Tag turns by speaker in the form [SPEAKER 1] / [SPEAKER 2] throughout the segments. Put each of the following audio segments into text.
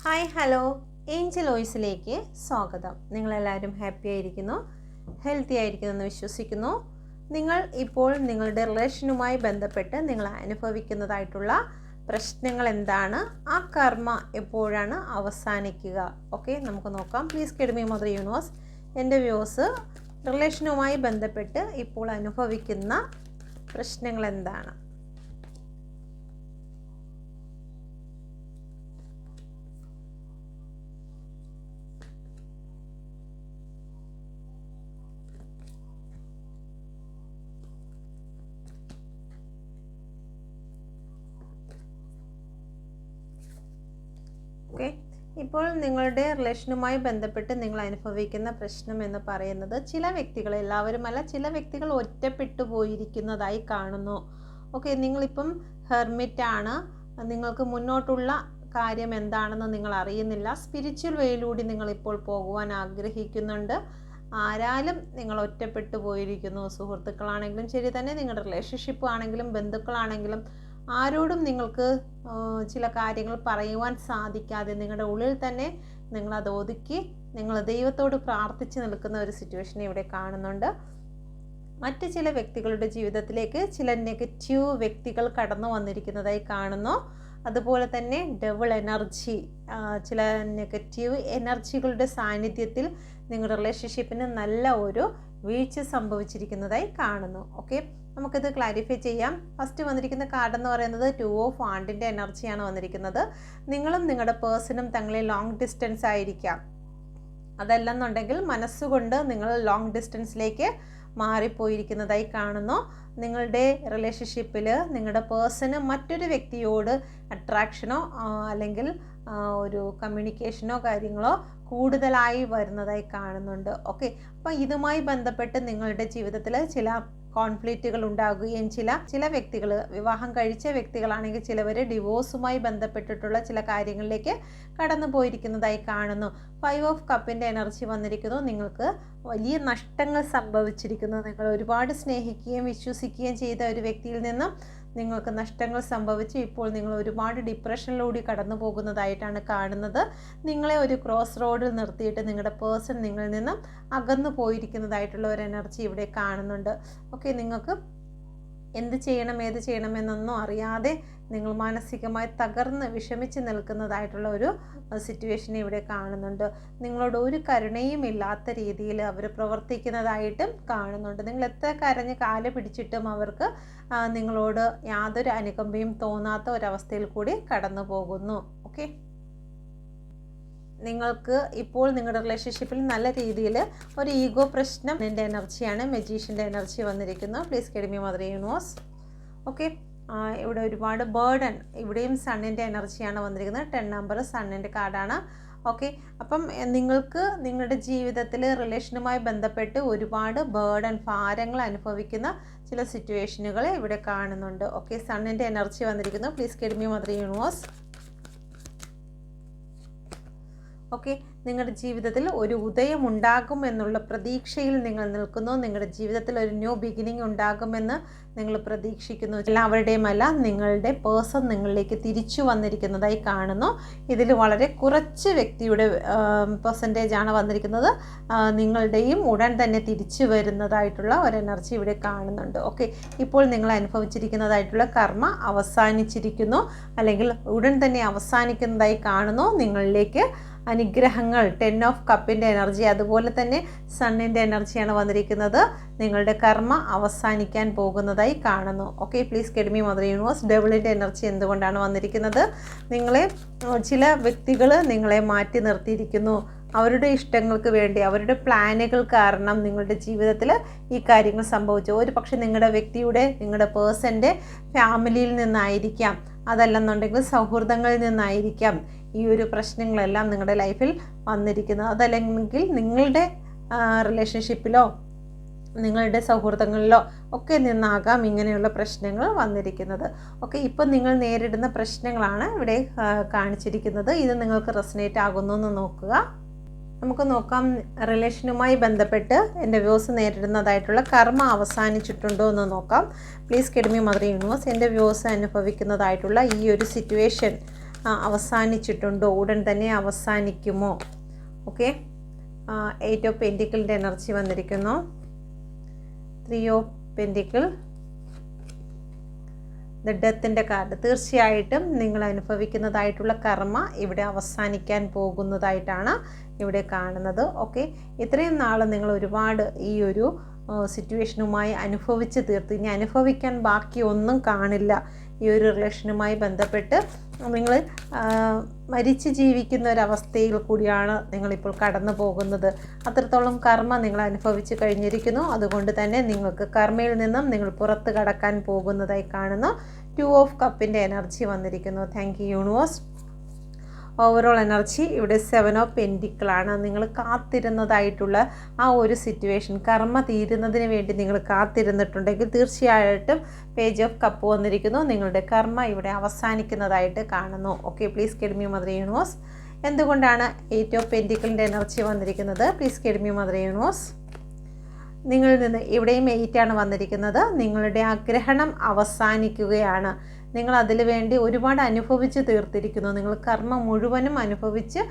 [SPEAKER 1] Hi hello Angel വോയിസിലേക്ക് സ്വാഗതം. നിങ്ങളെല്ലാവരും happy ആയിരിക്കുന്നു, ഹെൽത്തി ആയിരിക്കുന്നു എന്ന് വിശ്വസിക്കുന്നു. നിങ്ങൾ ഇപ്പോൾ നിങ്ങളുടെ റിലേഷനുമായി ബന്ധപ്പെട്ട് നിങ്ങൾ അനുഭവിക്കുന്നതായിട്ടുള്ള പ്രശ്നങ്ങൾ എന്താണ്, ആ കർമ്മ എപ്പോഴാണ് അവസാനിക്കുക? ഓക്കെ, നമുക്ക് നോക്കാം. Please guide me mother universe. എൻ്റെ വ്യൂസ് റിലേഷനുമായി ബന്ധപ്പെട്ട് ഇപ്പോൾ അനുഭവിക്കുന്ന പ്രശ്നങ്ങൾ എന്താണ്? ഓക്കെ, ഇപ്പോൾ നിങ്ങളുടെ റിലേഷനുമായി ബന്ധപ്പെട്ട് നിങ്ങൾ അനുഭവിക്കുന്ന പ്രശ്നം എന്ന് പറയുന്നത് ചില വ്യക്തികൾ, എല്ലാവരുമല്ല, ചില വ്യക്തികൾ ഒറ്റപ്പെട്ടു പോയിരിക്കുന്നതായി കാണുന്നു. ഓക്കെ, നിങ്ങളിപ്പം ഹെർമിറ്റാണ്, നിങ്ങൾക്ക് മുന്നോട്ടുള്ള കാര്യം എന്താണെന്ന് നിങ്ങൾ അറിയുന്നില്ല. സ്പിരിച്വൽ വേയിലൂടെ നിങ്ങളിപ്പോൾ പോകുവാൻ ആഗ്രഹിക്കുന്നുണ്ട്. ആരാലും നിങ്ങൾ ഒറ്റപ്പെട്ടു പോയിരിക്കുന്നു. സുഹൃത്തുക്കളാണെങ്കിലും ശരി തന്നെ, നിങ്ങളുടെ റിലേഷൻഷിപ്പ് ആണെങ്കിലും ബന്ധുക്കളാണെങ്കിലും ആരോടും നിങ്ങൾക്ക് ചില കാര്യങ്ങൾ പറയുവാൻ സാധിക്കാതെ നിങ്ങളുടെ ഉള്ളിൽ തന്നെ നിങ്ങളത് ഒതുക്കി നിങ്ങൾ ദൈവത്തോട് പ്രാർത്ഥിച്ച് നിൽക്കുന്ന ഒരു സിറ്റുവേഷൻ ഇവിടെ കാണുന്നുണ്ട്. മറ്റ് ചില വ്യക്തികളുടെ ജീവിതത്തിലേക്ക് ചില നെഗറ്റീവ് വ്യക്തികൾ കടന്നു വന്നിരിക്കുന്നതായി കാണുന്നു. അതുപോലെ തന്നെ ഡബിൾ എനർജി, ചില നെഗറ്റീവ് എനർജികളുടെ സാന്നിധ്യത്തിൽ നിങ്ങളുടെ റിലേഷൻഷിപ്പിന് നല്ല ഒരു വീഴ്ച സംഭവിച്ചിരിക്കുന്നതായി കാണുന്നു. ഓക്കെ, നമുക്കിത് ക്ലാരിഫൈ ചെയ്യാം. ഫസ്റ്റ് വന്നിരിക്കുന്ന കാർഡ് എന്ന് പറയുന്നത് 2 ഓഫ് വാണ്ടിൻ്റെ എനർജിയാണ് വന്നിരിക്കുന്നത്. നിങ്ങളും നിങ്ങളുടെ പേഴ്സണും തങ്ങളിൽ ലോങ് ഡിസ്റ്റൻസ് ആയിരിക്കാം. അതല്ലെന്നുണ്ടെങ്കിൽ മനസ്സുകൊണ്ട് നിങ്ങൾ ലോങ് ഡിസ്റ്റൻസിലേക്ക് മാറിപ്പോയിരിക്കുന്നതായി കാണുന്നു. നിങ്ങളുടെ റിലേഷൻഷിപ്പിൽ നിങ്ങളുടെ പേഴ്സണ് മറ്റൊരു വ്യക്തിയോട് അട്രാക്ഷനോ അല്ലെങ്കിൽ ഒരു കമ്മ്യൂണിക്കേഷനോ കാര്യങ്ങളോ കൂടുതലായി വരുന്നതായി കാണുന്നുണ്ട്. ഓക്കെ, അപ്പം ഇതുമായി ബന്ധപ്പെട്ട് നിങ്ങളുടെ ജീവിതത്തിൽ ചില കോൺഫ്ലിക്റ്റുകൾ ഉണ്ടാകുകയും ചില വ്യക്തികൾ, വിവാഹം കഴിച്ച വ്യക്തികളാണെങ്കിൽ ചിലവർ ഡിവോഴ്സുമായി ബന്ധപ്പെട്ടിട്ടുള്ള ചില കാര്യങ്ങളിലേക്ക് കടന്നു പോയിരിക്കുന്നതായി കാണുന്നു. 5 ഓഫ് കപ്പിൻ്റെ എനർജി വന്നിരിക്കുന്നു. നിങ്ങൾക്ക് വലിയ നഷ്ടങ്ങൾ സംഭവിച്ചിരിക്കുന്നു. നിങ്ങൾ ഒരുപാട് സ്നേഹിക്കുകയും വിശ്വസിക്കുകയും ചെയ്ത ഒരു വ്യക്തിയിൽ നിന്നും നിങ്ങൾക്ക് നഷ്ടങ്ങൾ സംഭവിച്ച് ഇപ്പോൾ നിങ്ങൾ ഒരുപാട് ഡിപ്രഷനിലൂടെ കടന്നു പോകുന്നതായിട്ടാണ് കാണുന്നത്. നിങ്ങളെ ഒരു ക്രോസ് റോഡിൽ നിർത്തിയിട്ട് നിങ്ങളുടെ പേഴ്സൺ നിങ്ങളിൽ നിന്നും അകന്നു പോയിരിക്കുന്നതായിട്ടുള്ള ഒരു എനർജി ഇവിടെ കാണുന്നുണ്ട്. ഓക്കെ, നിങ്ങൾക്ക് എന്ത് ചെയ്യണം ഏത് ചെയ്യണമെന്നൊന്നും അറിയാതെ നിങ്ങൾ മാനസികമായി തകർന്ന് വിഷമിച്ച് നിൽക്കുന്നതായിട്ടുള്ള ഒരു സിറ്റുവേഷൻ ഇവിടെ കാണുന്നുണ്ട്. നിങ്ങളോട് ഒരു കരുണയും ഇല്ലാത്ത രീതിയിൽ അവർ പ്രവർത്തിക്കുന്നതായിട്ടും കാണുന്നുണ്ട്. നിങ്ങൾ എത്ര കരഞ്ഞ് കാല് പിടിച്ചിട്ടും അവർക്ക് നിങ്ങളോട് യാതൊരു അനുകമ്പയും തോന്നാത്ത ഒരവസ്ഥയിൽ കൂടി കടന്നു പോകുന്നു. ഓക്കെ, നിങ്ങൾക്ക് ഇപ്പോൾ നിങ്ങളുടെ റിലേഷൻഷിപ്പിൽ നല്ല രീതിയിൽ ഒരു ഈഗോ പ്രശ്നം എൻ്റെ എനർജിയാണ്. മജീഷ്യൻ്റെ എനർജി വന്നിരിക്കുന്നു. Please guide me mother universe. Okay, ഇവിടെ ഒരുപാട് ബേർഡൻ, ഇവിടെയും സണ്ണിൻ്റെ എനർജിയാണ് വന്നിരിക്കുന്നത്. 10 നമ്പർ സണ്ണിൻ്റെ കാർഡാണ്. ഓക്കെ, അപ്പം നിങ്ങൾക്ക് നിങ്ങളുടെ ജീവിതത്തിൽ റിലേഷനുമായി ബന്ധപ്പെട്ട് ഒരുപാട് ബേർഡൻ, ഭാരങ്ങൾ അനുഭവിക്കുന്ന ചില സിറ്റുവേഷനുകൾ ഇവിടെ കാണുന്നുണ്ട്. ഓക്കെ, സണ്ണിൻ്റെ എനർജി വന്നിരിക്കുന്നു. Please guide me mother universe. Okay, നിങ്ങളുടെ ജീവിതത്തിൽ ഒരു ഉദയം ഉണ്ടാകുമെന്നുള്ള പ്രതീക്ഷയിൽ നിങ്ങൾ നിൽക്കുന്നു. നിങ്ങളുടെ ജീവിതത്തിൽ ഒരു ന്യൂ ബിഗിനിങ് ഉണ്ടാകുമെന്ന് നിങ്ങൾ പ്രതീക്ഷിക്കുന്നു. എല്ലാവരുടെയുമല്ല, നിങ്ങളുടെ പേഴ്സൺ നിങ്ങളിലേക്ക് തിരിച്ചു വന്നിരിക്കുന്നതായി കാണുന്നു. ഇതിൽ വളരെ കുറച്ച് വ്യക്തിയുടെ പെർസെൻറ്റേജ് ആണ് വന്നിരിക്കുന്നത്. നിങ്ങളുടെയും ഉടൻ തന്നെ തിരിച്ചു വരുന്നതായിട്ടുള്ള ഒരു എനർജി ഇവിടെ കാണുന്നുണ്ട്. ഓക്കെ, ഇപ്പോൾ നിങ്ങൾ അനുഭവിച്ചിരിക്കുന്നതായിട്ടുള്ള കർമ്മ അവസാനിച്ചിരിക്കുന്നു, അല്ലെങ്കിൽ ഉടൻ തന്നെ അവസാനിക്കുന്നതായി കാണുന്നു. നിങ്ങളിലേക്ക് അനുഗ്രഹങ്ങൾ, 10 ഓഫ് കപ്പിൻ്റെ എനർജി, അതുപോലെ തന്നെ സണ്ണിൻ്റെ എനർജിയാണ് വന്നിരിക്കുന്നത്. നിങ്ങളുടെ കർമ്മ അവസാനിക്കാൻ പോകുന്നതായി കാണുന്നു. Okay, please guide me mother universe. ഡബിളിൻ്റെ എനർജി എന്തുകൊണ്ടാണ് വന്നിരിക്കുന്നത്? നിങ്ങളെ ചില വ്യക്തികൾ നിങ്ങളെ മാറ്റി നിർത്തിയിരിക്കുന്നു. അവരുടെ ഇഷ്ടങ്ങൾക്ക് വേണ്ടി, അവരുടെ പ്ലാനുകൾ കാരണം നിങ്ങളുടെ ജീവിതത്തിൽ ഈ കാര്യങ്ങൾ സംഭവിച്ചു. ഒരു പക്ഷേ നിങ്ങളുടെ പേഴ്സൻ്റെ ഫാമിലിയിൽ നിന്നായിരിക്കാം, അതല്ലെന്നുണ്ടെങ്കിൽ സൗഹൃദങ്ങളിൽ നിന്നായിരിക്കാം ഈ ഒരു പ്രശ്നങ്ങളെല്ലാം നിങ്ങളുടെ ലൈഫിൽ വന്നിരിക്കുന്നത്. അതല്ലെങ്കിൽ നിങ്ങളുടെ റിലേഷൻഷിപ്പിലോ നിങ്ങളുടെ സൗഹൃദങ്ങളിലോ ഒക്കെ നിന്നാകാം ഇങ്ങനെയുള്ള പ്രശ്നങ്ങൾ വന്നിരിക്കുന്നത്. ഓക്കെ, ഇപ്പം നിങ്ങൾ നേരിടുന്ന പ്രശ്നങ്ങളാണ് ഇവിടെ കാണിച്ചിരിക്കുന്നത്. ഇത് നിങ്ങൾക്ക് റെസനേറ്റ് ആകുന്നു എന്ന് നോക്കുക. നമുക്ക് നോക്കാം, റിലേഷനുമായി ബന്ധപ്പെട്ട് എൻ്റെ വ്യൂസ് നേരിടുന്നതായിട്ടുള്ള കർമ്മ അവസാനിച്ചിട്ടുണ്ടോ എന്ന് നോക്കാം. Please guide me mother universe. എൻ്റെ വ്യൂസ് അനുഭവിക്കുന്നതായിട്ടുള്ള ഈ ഒരു സിറ്റുവേഷൻ അവസാനിച്ചിട്ടുണ്ടോ, ഉടൻ തന്നെ അവസാനിക്കുമോ? ഓക്കെ, 8 ഓഫ് പെൻറ്റിക്കിളിൻ്റെ എനർജി വന്നിരിക്കുന്നു. 3 ഓഫ് പെൻറ്റിക്കിൾ, ഡെത്തിൻ്റെ കാർഡ്. തീർച്ചയായിട്ടും നിങ്ങൾ അനുഭവിക്കുന്നതായിട്ടുള്ള കർമ്മ ഇവിടെ അവസാനിക്കാൻ പോകുന്നതായിട്ടാണ് ഇവിടെ കാണുന്നത്. ഓക്കെ, ഇത്രയും നാൾ നിങ്ങൾ ഒരുപാട് ഈ ഒരു സിറ്റുവേഷനുമായി അനുഭവിച്ച് തീർത്ത് ഇനി അനുഭവിക്കാൻ ബാക്കി ഒന്നും കാണില്ല. ഈ ഒരു റിലേഷനുമായി ബന്ധപ്പെട്ട് നിങ്ങൾ മരിച്ച് ജീവിക്കുന്ന ഒരവസ്ഥയിൽ കൂടിയാണ് നിങ്ങളിപ്പോൾ കടന്നു പോകുന്നത്. അത്രത്തോളം കർമ്മ നിങ്ങൾ അനുഭവിച്ച് കഴിഞ്ഞിരിക്കുന്നു. അതുകൊണ്ട് തന്നെ നിങ്ങൾക്ക് കർമ്മയിൽ നിന്നും നിങ്ങൾ പുറത്ത് കടക്കാൻ പോകുന്നതായി കാണുന്നു. 2 ഓഫ് കപ്പിൻ്റെ എനർജി വന്നിരിക്കുന്നു. Thank you universe. Overall energy ഇവിടെ 7 ഓഫ് പെൻറ്റിക്കിളാണ്. നിങ്ങൾ കാത്തിരുന്നതായിട്ടുള്ള ആ ഒരു സിറ്റുവേഷൻ, കർമ്മ തീരുന്നതിന് വേണ്ടി നിങ്ങൾ കാത്തിരുന്നിട്ടുണ്ടെങ്കിൽ തീർച്ചയായിട്ടും പേജ് ഓഫ് കപ്പ് വന്നിരിക്കുന്നു. നിങ്ങളുടെ കർമ്മ ഇവിടെ അവസാനിക്കുന്നതായിട്ട് കാണുന്നു. Okay, please guide me mother universe. എന്തുകൊണ്ടാണ് 8 ഓഫ് പെൻറ്റിക്കിളിൻ്റെ എനർജി വന്നിരിക്കുന്നത്? Please guide me mother universe. നിങ്ങളിൽ നിന്ന് ഇവിടെയും 8 ആണ് വന്നിരിക്കുന്നത്. നിങ്ങളുടെ ആഗ്രഹണം അവസാനിക്കുകയാണ്. നിങ്ങൾ അതിനു വേണ്ടി ഒരുപാട് അനുഭവിച്ച് തീർത്തിരിക്കുന്നു. നിങ്ങൾ കർമ്മം മുഴുവനും അനുഭവിച്ച്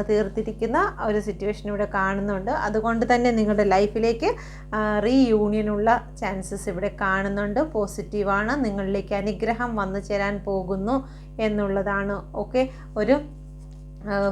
[SPEAKER 1] തീർത്തിരിക്കുന്ന ഒരു സിറ്റുവേഷൻ ഇവിടെ കാണുന്നുണ്ട്. അതുകൊണ്ട് തന്നെ നിങ്ങളുടെ ലൈഫിലേക്ക് റീയൂണിയനുള്ള ചാൻസസ് ഇവിടെ കാണുന്നുണ്ട്. പോസിറ്റീവാണ്. നിങ്ങളിലേക്ക് അനുഗ്രഹം വന്നു ചേരാൻ പോകുന്നു എന്നുള്ളതാണ്. ഓക്കെ, ഒരു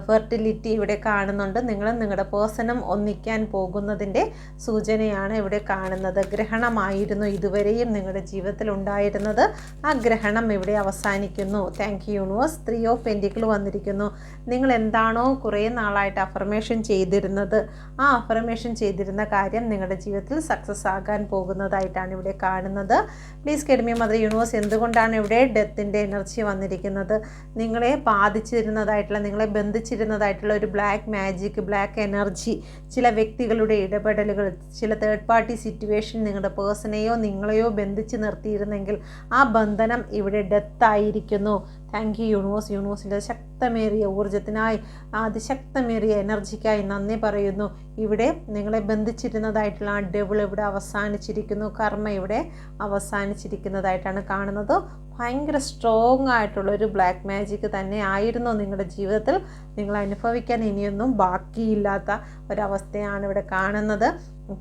[SPEAKER 1] ഫെർട്ടിലിറ്റി ഇവിടെ കാണുന്നുണ്ട്. നിങ്ങളും നിങ്ങളുടെ പേഴ്സണും ഒന്നിക്കാൻ പോകുന്നതിൻ്റെ സൂചനയാണ് ഇവിടെ കാണുന്നത്. ഗ്രഹണമായിരുന്നു ഇതുവരെയും നിങ്ങളുടെ ജീവിതത്തിൽ ഉണ്ടായിരുന്നത്. ആ ഗ്രഹണം ഇവിടെ അവസാനിക്കുന്നു. Thank you universe. 3 of pentacle വന്നിരിക്കുന്നു. നിങ്ങൾ എന്താണോ കുറേ നാളായിട്ട് അഫർമേഷൻ ചെയ്തിരുന്നത്, ആ അഫർമേഷൻ ചെയ്തിരുന്ന കാര്യം നിങ്ങളുടെ ജീവിതത്തിൽ സക്സസ് ആകാൻ പോകുന്നതായിട്ടാണ് ഇവിടെ കാണുന്നത്. Please guide me mother universe. എന്തുകൊണ്ടാണ് ഇവിടെ ഡെത്തിൻ്റെ എനർജി വന്നിരിക്കുന്നത്? നിങ്ങളെ ബാധിച്ചിരുന്നതായിട്ടുള്ള, നിങ്ങളെ ബന്ധിച്ചിരുന്നതായിട്ടുള്ള ഒരു ബ്ലാക്ക് മാജിക്, ബ്ലാക്ക് എനർജി, ചില വ്യക്തികളുടെ ഇടപെടലുകൾ, ചില തേർഡ് പാർട്ടി സിറ്റുവേഷൻ നിങ്ങളുടെ പേഴ്സണെയോ നിങ്ങളെയോ ബന്ധിച്ച് നിർത്തിയിരുന്നെങ്കിൽ ആ ബന്ധനം ഇവിടെ ഡെത്തായിരിക്കുന്നു. Thank you universe. യൂണിവേഴ്സിൻ്റെ ശക്തമേറിയ ഊർജ്ജത്തിനായി, അതിശക്തമേറിയ എനർജിക്കായി നന്ദി പറയുന്നു. ഇവിടെ നിങ്ങളെ ബന്ധിച്ചിരുന്നതായിട്ടുള്ള ആ ഡെവിൾ ഇവിടെ അവസാനിച്ചിരിക്കുന്നു. കർമ്മ ഇവിടെ അവസാനിച്ചിരിക്കുന്നതായിട്ടാണ് കാണുന്നത്. ഭയങ്കര സ്ട്രോങ് ആയിട്ടുള്ളൊരു ബ്ലാക്ക് മാജിക് തന്നെ ആയിരുന്നു നിങ്ങളുടെ ജീവിതത്തിൽ. നിങ്ങൾ അനുഭവിക്കാൻ ഇനിയൊന്നും ബാക്കിയില്ലാത്ത ഒരവസ്ഥയാണ് ഇവിടെ കാണുന്നത്.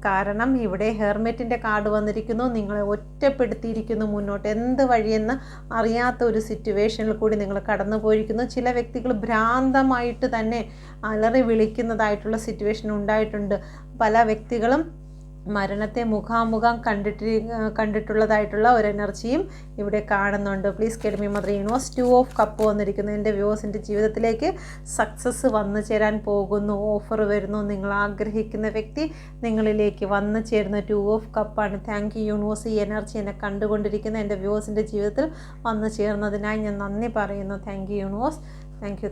[SPEAKER 1] കാരണം ഇവിടെ ഹെർമിറ്റിൻ്റെ കാർഡ് വന്നിരിക്കുന്നു. നിങ്ങളെ ഒറ്റപ്പെടുത്തിയിരിക്കുന്നു. മുന്നോട്ട് എന്ത് വഴിയെന്ന് അറിയാത്ത ഒരു സിറ്റുവേഷനിൽ കൂടി നിങ്ങൾ കടന്നു പോയിരിക്കുന്നു. ചില വ്യക്തികൾ ഭ്രാന്തമായിട്ട് തന്നെ അലറി വിളിക്കുന്നതായിട്ടുള്ള സിറ്റുവേഷൻ ഉണ്ടായിട്ടുണ്ട്. പല വ്യക്തികളും മരണത്തെ മുഖാമുഖം കണ്ടിട്ടുള്ളതായിട്ടുള്ള ഒരു എനർജിയും ഇവിടെ കാണുന്നുണ്ട്. Please guide me mother universe. 2 of cup വന്നിരിക്കുന്നു. എൻ്റെ വ്യൂവേഴ്സിൻ്റെ ജീവിതത്തിലേക്ക് സക്സസ് വന്നു ചേരാൻ പോകുന്നു. ഓഫർ വരുന്നു. നിങ്ങൾ ആഗ്രഹിക്കുന്ന വ്യക്തി നിങ്ങളിലേക്ക് വന്നു ചേരുന്ന 2 ഓഫ് കപ്പാണ്. Thank you universe. ഈ എനർജി എന്നെ കണ്ടുകൊണ്ടിരിക്കുന്ന എൻ്റെ വ്യൂവേഴ്സിൻ്റെ ജീവിതത്തിൽ വന്നു ചേർന്നതിനായി ഞാൻ നന്ദി പറയുന്നു. Thank you universe. Thank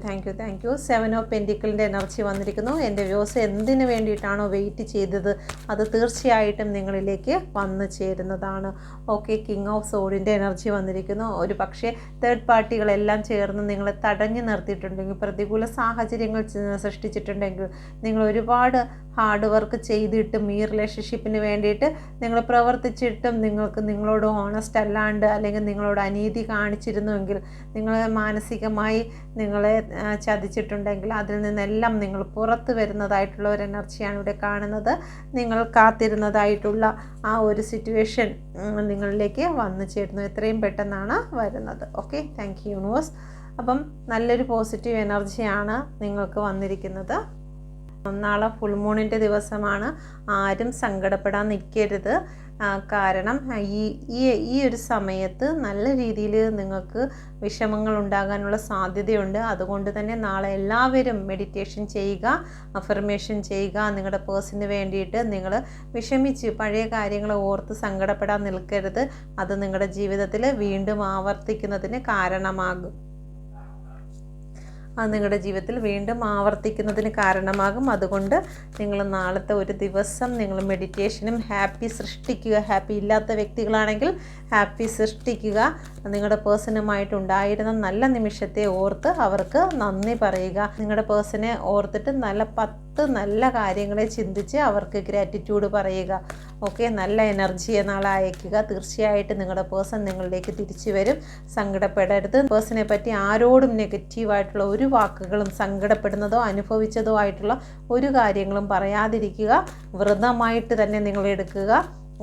[SPEAKER 1] you. 7 of പെൻറ്റിക്കിളിൻ്റെ എനർജി വന്നിരിക്കുന്നു. എൻ്റെ വ്യൂസ് എന്തിനു വേണ്ടിയിട്ടാണോ വെയിറ്റ് ചെയ്തത് അത് തീർച്ചയായിട്ടും നിങ്ങളിലേക്ക് വന്നു ചേരുന്നതാണ്. ഓക്കെ, കിങ് ഓഫ് സോഡിൻ്റെ എനർജി വന്നിരിക്കുന്നു. ഒരു പക്ഷേ തേർഡ് പാർട്ടികളെല്ലാം ചേർന്ന് നിങ്ങളെ തടഞ്ഞു നിർത്തിയിട്ടുണ്ടെങ്കിൽ, പ്രതികൂല സാഹചര്യങ്ങൾ സൃഷ്ടിച്ചിട്ടുണ്ടെങ്കിൽ, നിങ്ങൾ ഒരുപാട് ഹാർഡ് വർക്ക് ചെയ്തിട്ടും ഈ റിലേഷൻഷിപ്പിന് വേണ്ടിയിട്ട് നിങ്ങൾ പ്രവർത്തിച്ചിട്ടും നിങ്ങൾക്ക് നിങ്ങളോട് ഓണസ്റ്റ് അല്ലാണ്ട് അല്ലെങ്കിൽ നിങ്ങളോട് അനീതി കാണിച്ചിരുന്നുവെങ്കിൽ, നിങ്ങളെ മാനസികമായി നിങ്ങളെ ചതിച്ചിട്ടുണ്ടെങ്കിൽ അതിൽ നിന്നെല്ലാം നിങ്ങൾ പുറത്ത് വരുന്നതായിട്ടുള്ള ഒരു എനർജിയാണ് ഇവിടെ കാണുന്നത്. നിങ്ങൾ കാത്തിരുന്നതായിട്ടുള്ള ആ ഒരു സിറ്റുവേഷൻ നിങ്ങളിലേക്ക് വന്നു ചേരുന്നു. എത്രയും പെട്ടെന്നാണ് വരുന്നത്. Okay, thank you universe. അപ്പം നല്ലൊരു പോസിറ്റീവ് എനർജിയാണ് നിങ്ങൾക്ക് വന്നിരിക്കുന്നത്. നാളെ ഫുൾ മൂണിൻ്റെ ദിവസമാണ്. ആരും സങ്കടപ്പെടാൻ നിൽക്കരുത്. കാരണം ഈ ഒരു സമയത്ത് നല്ല രീതിയിൽ നിങ്ങൾക്ക് വിഷമങ്ങൾ ഉണ്ടാകാനുള്ള സാധ്യതയുണ്ട്. അതുകൊണ്ട് തന്നെ നാളെ എല്ലാവരും മെഡിറ്റേഷൻ ചെയ്യുക, അഫർമേഷൻ ചെയ്യുക. നിങ്ങളുടെ പേഴ്സണിന് വേണ്ടിയിട്ട് നിങ്ങൾ വിഷമിച്ച് പഴയ കാര്യങ്ങൾ ഓർത്ത് സങ്കടപ്പെടാൻ നിൽക്കരുത്. അത് നിങ്ങളുടെ ജീവിതത്തിൽ വീണ്ടും ആവർത്തിക്കുന്നതിന് കാരണമാകും. അത് നിങ്ങളുടെ ജീവിതത്തിൽ വീണ്ടും ആവർത്തിക്കുന്നതിന് കാരണമാകും. അതുകൊണ്ട് നിങ്ങൾ നാളത്തെ ഒരു ദിവസം നിങ്ങൾ മെഡിറ്റേഷനും ഹാപ്പി സൃഷ്ടിക്കുക. ഹാപ്പി ഇല്ലാത്ത വ്യക്തികളാണെങ്കിൽ ഹാപ്പി സൃഷ്ടിക്കുക. നിങ്ങളുടെ പേഴ്സണുമായിട്ടുണ്ടായിരുന്ന നല്ല നിമിഷത്തെ ഓർത്ത് അവർക്ക് നന്ദി പറയുക. നിങ്ങളുടെ പേഴ്സണെ ഓർത്തിട്ട് നല്ല 10 നല്ല കാര്യങ്ങളെ ചിന്തിച്ച് അവർക്ക് ഗ്രാറ്റിറ്റ്യൂഡ് പറയുക. ഓക്കെ, നല്ല എനർജിയെ നാളെ അയക്കുക. തീർച്ചയായിട്ടും നിങ്ങളുടെ പേഴ്സൺ നിങ്ങളിലേക്ക് തിരിച്ചു വരും. സങ്കടപ്പെടരുത്. പേഴ്സണെ പറ്റി ആരോടും നെഗറ്റീവായിട്ടുള്ള ഒരു വാക്കുകളും, സങ്കടപ്പെടുന്നതോ അനുഭവിച്ചതോ ആയിട്ടുള്ള ഒരു കാര്യങ്ങളും പറയാതിരിക്കുക. വ്രതമായിട്ട് തന്നെ നിങ്ങൾ എടുക്കുക.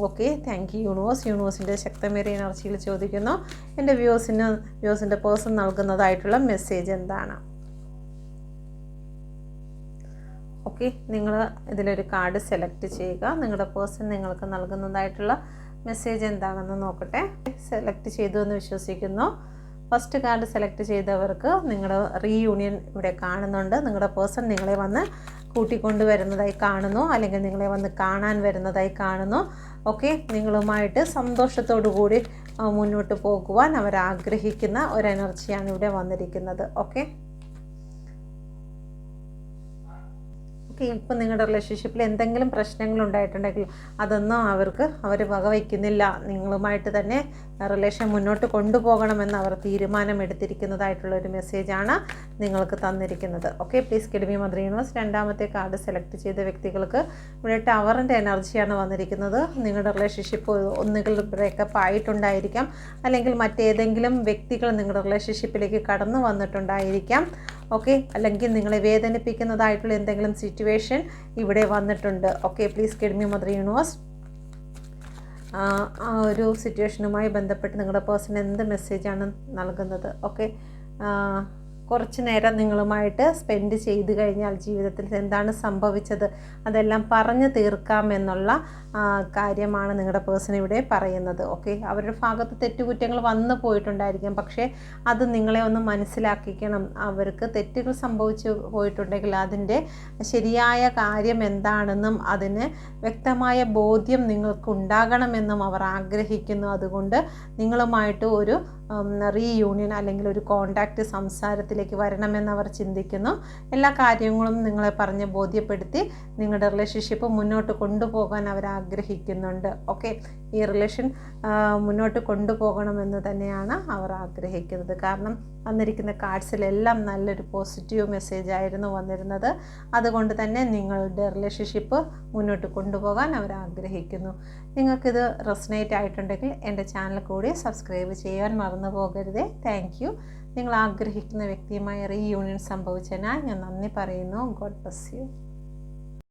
[SPEAKER 1] Okay, thank you universe. യൂണിവേഴ്സിൻ്റെ ശക്തമേറിയ എനർജിയിൽ ചോദിക്കുന്നു, എൻ്റെ വ്യൂസിൻ്റെ പേഴ്സൺ നൽകുന്നതായിട്ടുള്ള മെസ്സേജ് എന്താണ്? ഓക്കെ, നിങ്ങൾ ഇതിലൊരു കാർഡ് സെലക്ട് ചെയ്യുക. നിങ്ങളുടെ പേഴ്സൺ നിങ്ങൾക്ക് നൽകുന്നതായിട്ടുള്ള മെസ്സേജ് എന്താണെന്ന് നോക്കട്ടെ. സെലക്ട് ചെയ്തു എന്ന് വിശ്വസിക്കുന്നു. ഫസ്റ്റ് കാർഡ് സെലക്ട് ചെയ്തവർക്ക് നിങ്ങളുടെ റീയൂണിയൻ ഇവിടെ കാണുന്നുണ്ട്. നിങ്ങളുടെ പേഴ്സൺ നിങ്ങളെ വന്ന് കൂട്ടിക്കൊണ്ടുവരുന്നതായി കാണുന്നു, അല്ലെങ്കിൽ നിങ്ങളെ വന്ന് കാണാൻ വരുന്നതായി കാണുന്നു. ഓക്കെ, നിങ്ങളുമായിട്ട് സന്തോഷത്തോടു കൂടി മുന്നോട്ട് പോകുവാൻ അവർ ആഗ്രഹിക്കുന്ന ഒരു എനർജിയാണ് ഇവിടെ വന്നിരിക്കുന്നത്. ഓക്കെ, ഇപ്പം നിങ്ങളുടെ റിലേഷൻഷിപ്പിൽ എന്തെങ്കിലും പ്രശ്നങ്ങൾ ഉണ്ടായിട്ടുണ്ടെങ്കിൽ അതൊന്നും അവർ വകവയ്ക്കുന്നില്ല. നിങ്ങളുമായിട്ട് തന്നെ റിലേഷൻ മുന്നോട്ട് കൊണ്ടുപോകണമെന്ന് അവർ തീരുമാനമെടുത്തിരിക്കുന്നതായിട്ടുള്ള ഒരു മെസ്സേജാണ് നിങ്ങൾക്ക് തന്നിരിക്കുന്നത്. Okay, please give me mother universe. രണ്ടാമത്തെ കാർഡ് സെലക്ട് ചെയ്ത വ്യക്തികൾക്ക് ഇവിടെ ടവറിൻ്റെ എനർജിയാണ് വന്നിരിക്കുന്നത്. നിങ്ങളുടെ റിലേഷൻഷിപ്പ് ഒന്നുകിൽ ബ്രേക്കപ്പ് ആയിട്ടുണ്ടായിരിക്കാം, അല്ലെങ്കിൽ മറ്റേതെങ്കിലും വ്യക്തികൾ നിങ്ങളുടെ റിലേഷൻഷിപ്പിലേക്ക് കടന്നു വന്നിട്ടുണ്ടായിരിക്കാം. ഓക്കെ, അല്ലെങ്കിൽ നിങ്ങളെ വേദനിപ്പിക്കുന്നതായിട്ടുള്ള എന്തെങ്കിലും സിറ്റുവേഷൻ ഇവിടെ വന്നിട്ടുണ്ട്. Okay, please give me mother universe. ആ ഒരു സിറ്റുവേഷനുമായി ബന്ധപ്പെട്ട് നിങ്ങളുടെ പേഴ്സൺ എന്ത് മെസ്സേജാണ് നൽകുന്നത്? ഓക്കെ, കുറച്ച് നേരം നിങ്ങളുമായിട്ട് സ്പെൻഡ് ചെയ്ത് കഴിഞ്ഞാൽ ജീവിതത്തിൽ എന്താണ് സംഭവിച്ചത് അതെല്ലാം പറഞ്ഞു തീർക്കാമെന്നുള്ള കാര്യമാണ് നിങ്ങളുടെ പേഴ്സൺ ഇവിടെ പറയുന്നത്. ഓക്കെ, അവരുടെ ഭാഗത്ത് തെറ്റുകുറ്റങ്ങൾ വന്നു പോയിട്ടുണ്ടായിരിക്കാം, പക്ഷേ അത് നിങ്ങളെ ഒന്ന് മനസ്സിലാക്കിക്കണം. അവർക്ക് തെറ്റുകൾ സംഭവിച്ചു പോയിട്ടുണ്ടെങ്കിൽ അതിൻ്റെ ശരിയായ കാര്യം എന്താണെന്നും അതിന് വ്യക്തമായ ബോധ്യം നിങ്ങൾക്കുണ്ടാകണമെന്നും അവർ ആഗ്രഹിക്കുന്നു. അതുകൊണ്ട് നിങ്ങളുമായിട്ട് ഒരു റീയൂണിയൻ അല്ലെങ്കിൽ ഒരു കോണ്ടാക്റ്റ് സംസാരത്തിലേക്ക് വരണമെന്ന് അവർ ചിന്തിക്കുന്നു. എല്ലാ കാര്യങ്ങളും നിങ്ങളെ പറഞ്ഞ് ബോധ്യപ്പെടുത്തി നിങ്ങളുടെ റിലേഷൻഷിപ്പ് മുന്നോട്ട് കൊണ്ടുപോകാൻ അവർ ആഗ്രഹിക്കുന്നുണ്ട്. ഓക്കെ, ഈ റിലേഷൻ മുന്നോട്ട് കൊണ്ടുപോകണമെന്ന് തന്നെയാണ് അവർ ആഗ്രഹിക്കുന്നത്. കാരണം വന്നിരിക്കുന്ന കാർഡ്സിലെല്ലാം നല്ലൊരു പോസിറ്റീവ് മെസ്സേജ് ആയിരുന്നു വന്നിരുന്നത്. അതുകൊണ്ട് തന്നെ നിങ്ങളുടെ റിലേഷൻഷിപ്പ് മുന്നോട്ട് കൊണ്ടുപോകാൻ അവർ ആഗ്രഹിക്കുന്നു. നിങ്ങൾക്കിത് റെസനേറ്റ് ആയിട്ടുണ്ടെങ്കിൽ എൻ്റെ ചാനൽ കൂടി സബ്സ്ക്രൈബ് ചെയ്യാൻ മറന്നു പോകരുതേ. Thank you. നിങ്ങൾ ആഗ്രഹിക്കുന്ന വ്യക്തിയുമായി റീയൂണിയൻ സംഭവിച്ചതിനാൽ ഞാൻ നന്ദി പറയുന്നു. God bless U.